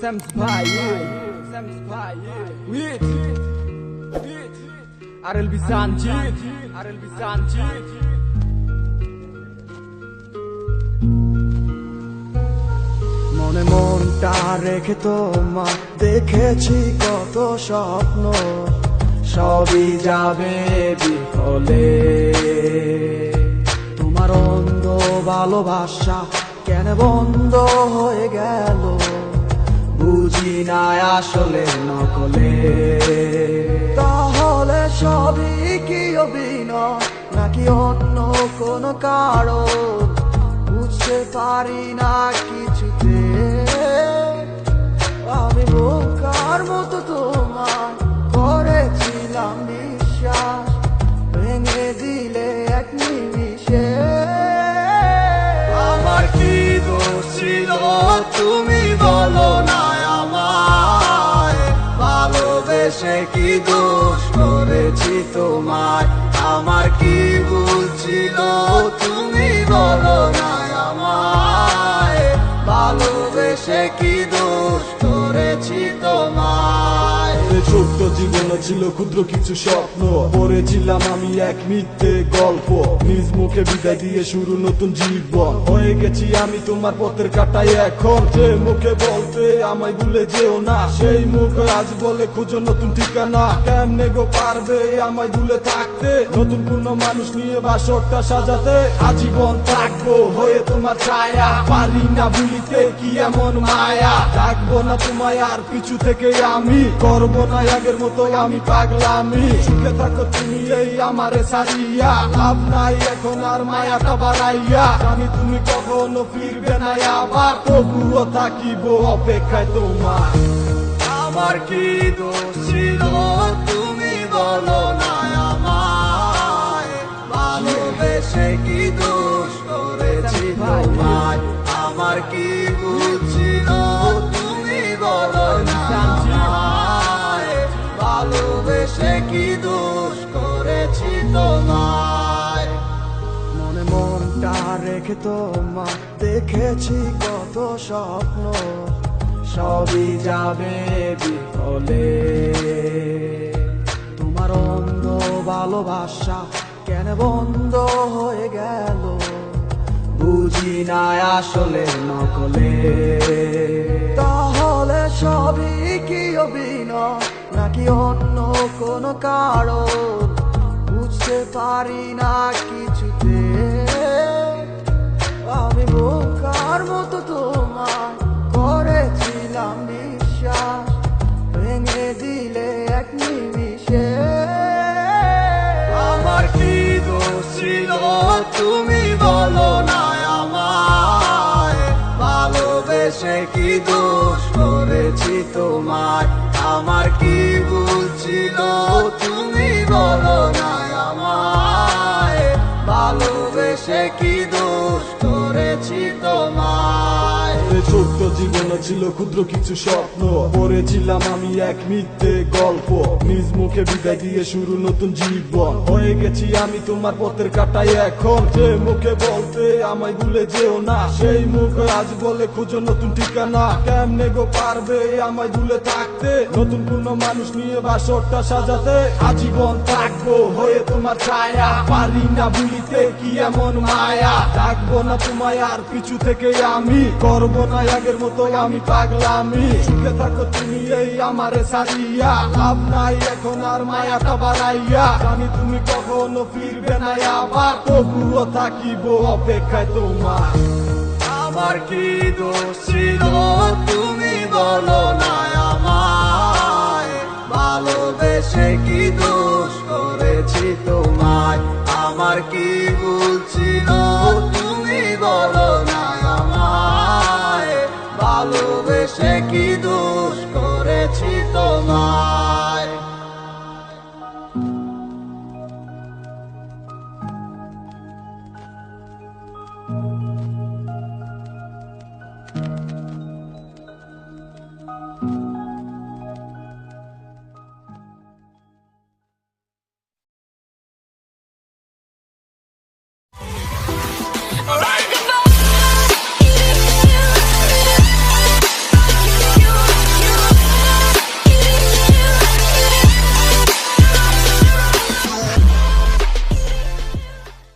Sam's Fire, with RLB Sanjit, মনে মনটা রেখে তোমার দেখেছি কত স্বপ্ন, সবই যাবে বিফলে। তোমার অন্ধ ভালোবাসা কেন বন্ধ হয়ে গেল, বুঝি না আসলে নকলে। তাহলে সবই কি অভিনয় নাকি অন্য কোনো কারণ, বুঝতে পারি না কিছুতে। আমি বোকার মতো তোমার করেছিলাম বিশ্বাস, ভেঙে দিলে এক নিমিষে। আমার কি দোষ ছিল তুমি বলো না আমায়, ভালোবেসে কি দোষ করেছি তোমায়। আমার কি ভুল ছিল তুমি বলো না আমায়, ভালোবেসে কি দোষ করেছি তোমায়। ছোট্ট জীবনে ছিল ক্ষুদ্র কিছু স্বপ্ন, পড়েছিলাম আমি এক মিথ্যে গল্প। নিজ মুখে বিদায় দিয়ে শুরু নতুন জীবন, হয়ে গেছি আমি তোমার পথের কাটাই এখন। যে মুখে বলতে আমায় ভুলে যেও না, সেই মুখ আজ বলে খুঁজো নতুন ঠিকানা। কেমনে গো পারবে আমায় ভুলে থাকতে, নতুন কোনো মানুষ নিয়ে বাসরটা সাজাতে। আজীবন থাকবো হয়ে তোমার ছায়া, পারি না ভুলিতে কি এমন মায়া। ডাকবো না তোমায় আর পিছু থেকে আমি, করবো না আগের মতো আমি পাগলামি। সুখে থাকো তুমি এই আমারে সারিয়া, লাভ নাই এখন আর মায়াটা বাড়াইয়া। জানি তুমি কখনো ফিরবে না আবার, তবুও থাকিব অপেক্ষায় তোমার। আমার কি দোষ ছিল তুমি বলো না আমায়, ভালোবেসে কি দোষ করেছি তোমায়। আমার কি ভুল ছিল তুমি বলো না আমায়, ভালোবেসে কি দোষ করেছি তোমায়। মনে মনটা রেখে তোমার দেখেছি কত স্বপ্ন, সবই যাবে বিফলে। তোমার অন্ধ ভালোবাসা কেন বন্ধ হয়ে গেল, বুঝি না আসলে নকলে। তাহলে সবই কি অভিনয় নাকি অন্য কোনো কারণ, বুঝতে পারি না কিছুতে। আমি বোকার মতো তোমার করেছিলাম বিশ্বাস, ভেঙে দিলে এক নিমিষে। আমার কি দোষ ছিল তুমি বলো না আমায়, ভালোবেসে কি দোষ করেছি তোমায়। আমার কি ভুল ছিল তুমি বলো না আমায়, ভালোবেসে কি দোষ করেছি তোমায়। ছোট্ট জীবনে ছিল ক্ষুদ্র কিছু স্বপ্ন, পড়েছিলাম আমি এক মিথ্যে গল্প। নিজ মুখে বিদায় দিয়ে শুরু নতুন জীবন, হয়ে গেছি আমি তোমার পথের কাটাই এখন। যে মুখে বলতে আমায় ভুলে যেও না, সেই মুখ আজ বলে খুঁজো নতুন ঠিকানা। কেমনে গো পারবে আমায় ভুলে থাকতে, নতুন কোনো মানুষ নিয়ে বাসরটা সাজাতে। আজীবন থাকবো হয়ে তোমার ছায়া, পারি না ভুলিতে কি এমন মায়া। ডাকবো না তোমায় আর পিছু থেকে আমি, করবো না আগের মতো আমি পাগলামি। সুখে থাকো তুমি এই আমারে সারিয়া, লাভ নাই এখন আর মায়াটা বাড়াইয়া। জানি তুমি কখনো ফিরবে না আবার, তবুও থাকিব অপেক্ষায় তোমার। আমার কি দোষ ছিল তুমি বলো না আমায়, ভালোবেসে কি দোষ করেছি তোমায়। আমার কি ভুল ছিল তুমি বলো না আমায়, ভালোবেসে কি দোষ করেছি তোমায়।